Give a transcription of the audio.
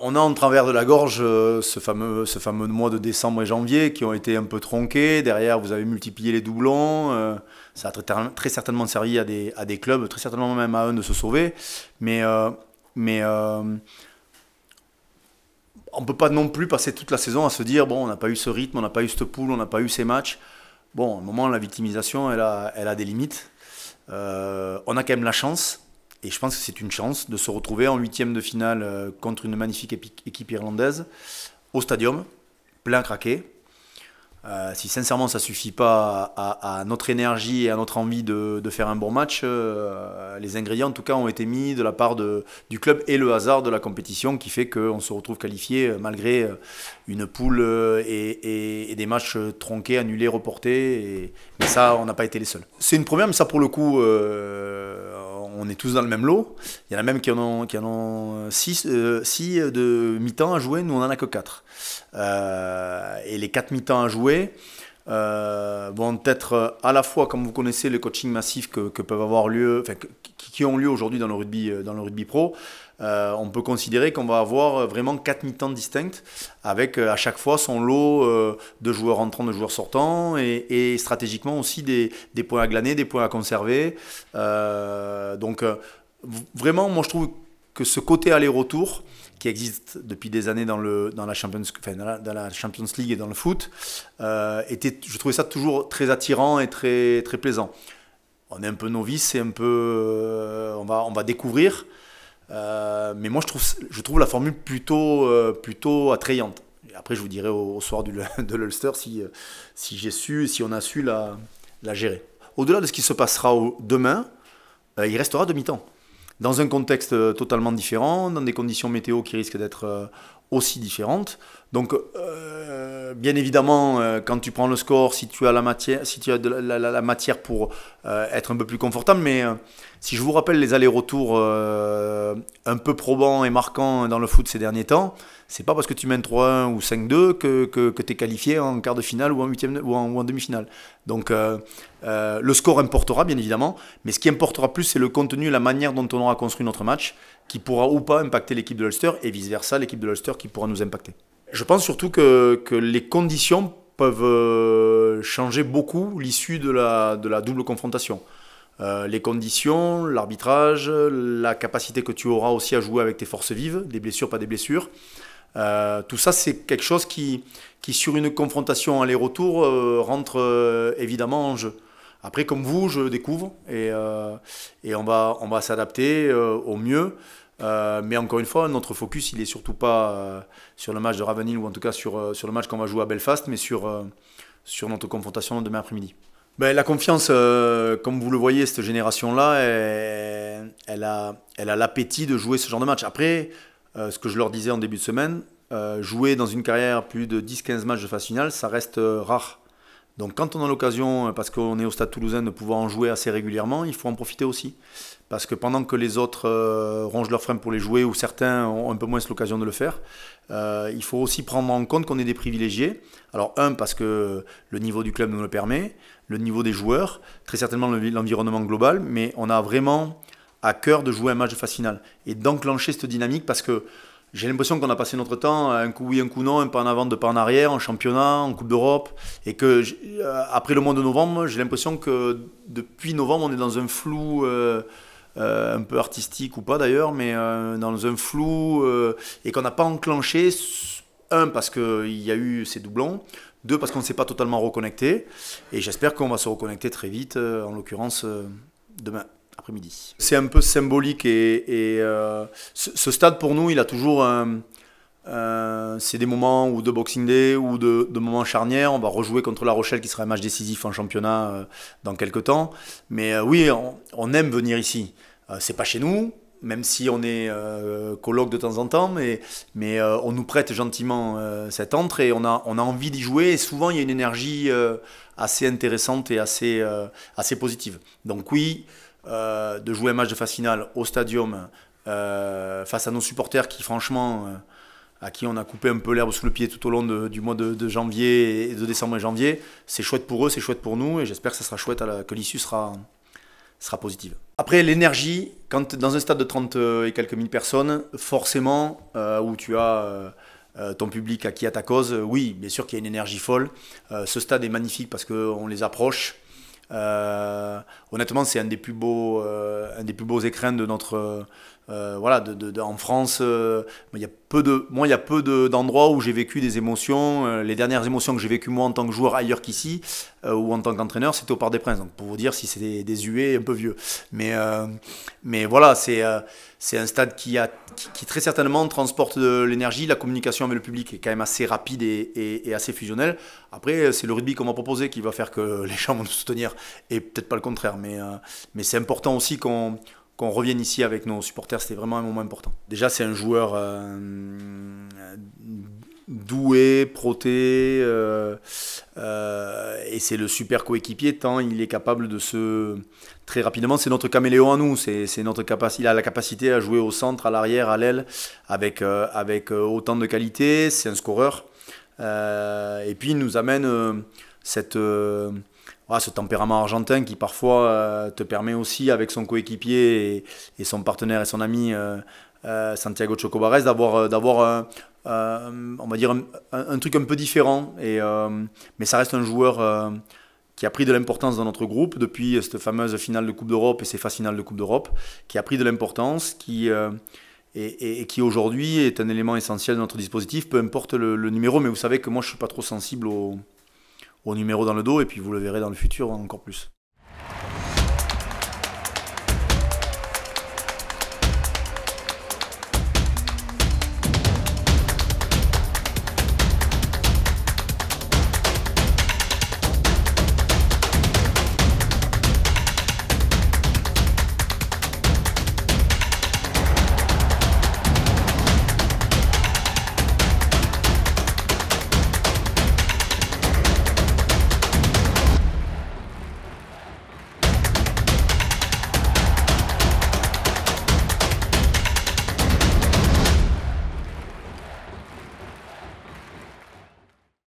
On a en travers de la gorge ce fameux mois de décembre et janvier qui ont été un peu tronqués. Derrière, vous avez multiplié les doublons. Ça a très certainement servi à des clubs, très certainement même à un de se sauver. Mais, euh, mais on ne peut pas non plus passer toute la saison à se dire, bon, on n'a pas eu ce rythme, on n'a pas eu cette poule, on n'a pas eu ces matchs. Bon, à un moment, la victimisation, elle a des limites. On a quand même la chance. Et je pense que c'est une chance de se retrouver en huitième de finale contre une magnifique équipe irlandaise au stadium, plein à craquer. Si sincèrement ça ne suffit pas à notre énergie et à notre envie de faire un bon match, les ingrédients en tout cas ont été mis de la part du club et le hasard de la compétition qui fait qu'on se retrouve qualifié malgré une poule et des matchs tronqués, annulés, reportés. Mais ça, on n'a pas été les seuls. C'est une première, mais ça pour le coup, on est tous dans le même lot. Il y en a même qui en ont 6 de mi-temps à jouer, nous on n'en a que 4. Et les 4 mi-temps à jouer vont être à la fois, comme vous connaissez, les coachings massifs que peuvent avoir lieu, enfin, qui ont lieu aujourd'hui dans le rugby pro. On peut considérer qu'on va avoir vraiment 4 mi-temps distincts avec à chaque fois son lot de joueurs entrants, de joueurs sortants et stratégiquement aussi des points à glaner, des points à conserver. Donc vraiment, moi je trouve que ce côté aller-retour qui existe depuis des années dans la Champions League et dans le foot, je trouvais ça toujours très attirant et très, très plaisant. On est un peu novice et un peu, on va découvrir. Mais moi, je trouve la formule plutôt attrayante. Et après, je vous dirai au soir de l'Ulster si on a su la gérer. Au-delà de ce qui se passera demain, il restera demi-temps. Dans un contexte totalement différent, dans des conditions météo qui risquent d'être aussi différentes. Donc, bien évidemment, quand tu prends le score, si tu as la matière pour être un peu plus confortable, mais si je vous rappelle les allers-retours un peu probants et marquants dans le foot ces derniers temps, c'est pas parce que tu mènes 3-1 ou 5-2 que tu es qualifié en quart de finale ou en demi-finale. Donc le score importera bien évidemment, mais ce qui importera plus c'est le contenu et la manière dont on aura construit notre match qui pourra ou pas impacter l'équipe de l'Ulster et vice-versa l'équipe de l'Ulster qui pourra nous impacter. Je pense surtout que les conditions peuvent changer beaucoup l'issue de la double confrontation. Les conditions, l'arbitrage, la capacité que tu auras aussi à jouer avec tes forces vives, des blessures, pas des blessures. Tout ça, c'est quelque chose qui sur une confrontation aller-retour, rentre évidemment en jeu. Après, comme vous, je découvre et on va s'adapter au mieux. Mais encore une fois, notre focus, il n'est surtout pas sur le match de Ravenhill ou en tout cas sur le match qu'on va jouer à Belfast, mais sur notre confrontation demain après-midi. Ben, la confiance, comme vous le voyez, cette génération-là, elle a l'appétit de jouer ce genre de match. Après, ce que je leur disais en début de semaine, jouer dans une carrière plus de 10-15 matchs de phase finale, ça reste rare. Donc quand on a l'occasion, parce qu'on est au Stade Toulousain, de pouvoir en jouer assez régulièrement, il faut en profiter aussi. Parce que pendant que les autres rongent leurs freins pour les jouer, ou certains ont un peu moins l'occasion de le faire, il faut aussi prendre en compte qu'on est des privilégiés. Alors parce que le niveau du club nous le permet, le niveau des joueurs, très certainement l'environnement global, mais on a vraiment à cœur de jouer un match de phase finale et d'enclencher cette dynamique parce que j'ai l'impression qu'on a passé notre temps un coup oui, un coup non, un pas en avant, deux pas en arrière, en championnat, en Coupe d'Europe. Et que après le mois de novembre, j'ai l'impression que depuis novembre, on est dans un flou un peu artistique ou pas d'ailleurs, mais dans un flou et qu'on n'a pas enclenché. Parce qu'il y a eu ces doublons. 2, parce qu'on ne s'est pas totalement reconnecté. Et j'espère qu'on va se reconnecter très vite, en l'occurrence demain après-midi. C'est un peu symbolique et ce stade pour nous, il a toujours c'est des moments ou de Boxing Day ou de moments charnières. On va rejouer contre La Rochelle qui sera un match décisif en championnat dans quelques temps. Mais oui, on aime venir ici. C'est pas chez nous, même si on est coloc de temps en temps, mais on nous prête gentiment cette antre et on a envie d'y jouer. Et souvent, il y a une énergie assez intéressante et assez positive. Donc oui, de jouer un match de phase finale au stadium face à nos supporters qui franchement à qui on a coupé un peu l'herbe sous le pied tout au long du mois de janvier et de décembre et janvier, c'est chouette pour eux, c'est chouette pour nous et j'espère que ça sera chouette, que l'issue sera positive. Après, l'énergie, quand dans un stade de 30 et quelques mille personnes, forcément, où tu as ton public acquis à ta cause, oui, bien sûr qu'il y a une énergie folle. Ce stade est magnifique parce qu'on les approche. Honnêtement, c'est un des plus beaux écrins de notre, voilà, en France. Moi, il y a d'endroits où j'ai vécu des émotions. Les dernières émotions que j'ai vécues moi en tant que joueur ailleurs qu'ici, ou en tant qu'entraîneur, c'était au Parc des Princes. Donc, pour vous dire si c'est des huées un peu vieux. Mais voilà, c'est un stade qui très certainement transporte de l'énergie. La communication avec le public est quand même assez rapide et assez fusionnelle. Après, c'est le rugby qu'on m'a proposé qui va faire que les gens vont nous soutenir et peut-être pas le contraire. Mais c'est important aussi qu'on revienne ici avec nos supporters. C'était vraiment un moment important. Déjà, c'est un joueur doué, proté, et c'est le super coéquipier tant il est capable de se... Très rapidement, c'est notre caméléon à nous, c'est notre capacité, il a la capacité à jouer au centre, à l'arrière, à l'aile, avec autant de qualité, c'est un scoreur. Et puis il nous amène voilà, ce tempérament argentin qui parfois te permet aussi, avec son coéquipier et son partenaire et son ami Santiago Chocobares, d'avoir on va dire un truc un peu différent. Mais ça reste un joueur qui a pris de l'importance dans notre groupe depuis cette fameuse finale de Coupe d'Europe et ces phases finales de Coupe d'Europe, qui a pris de l'importance, et qui aujourd'hui est un élément essentiel de notre dispositif, peu importe le numéro. Mais vous savez que moi je ne suis pas trop sensible au numéro dans le dos, et puis vous le verrez dans le futur encore plus.